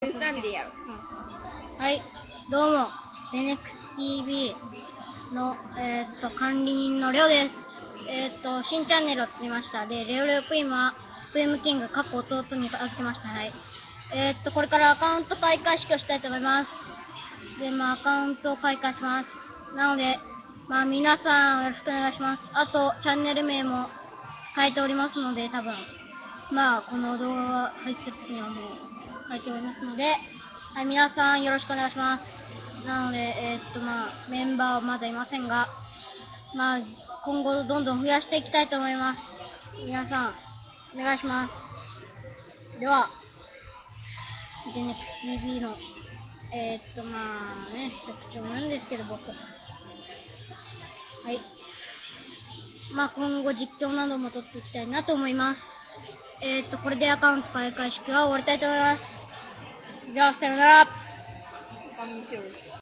なんでやろはい、どうも、NXTV の、管理人のレオです。新チャンネルを作りました。で、レオレオクイーンは、クイームキング、過去弟に預けました。はい。これからアカウント開会式をしたいと思います。で、アカウントを開会します。なので、皆さんよろしくお願いします。あと、チャンネル名も書いておりますので、多分、この動画が入ってる時にはもう書いておりますので、はい、皆さんよろしくお願いします。なので、メンバーはまだいませんが、今後どんどん増やしていきたいと思います。皆さん、お願いします。では、GenXTV の、特徴なんですけど、僕。はい。今後実況なども撮っていきたいなと思います。これでアカウント開会式は終わりたいと思います。じゃあ、さよなら。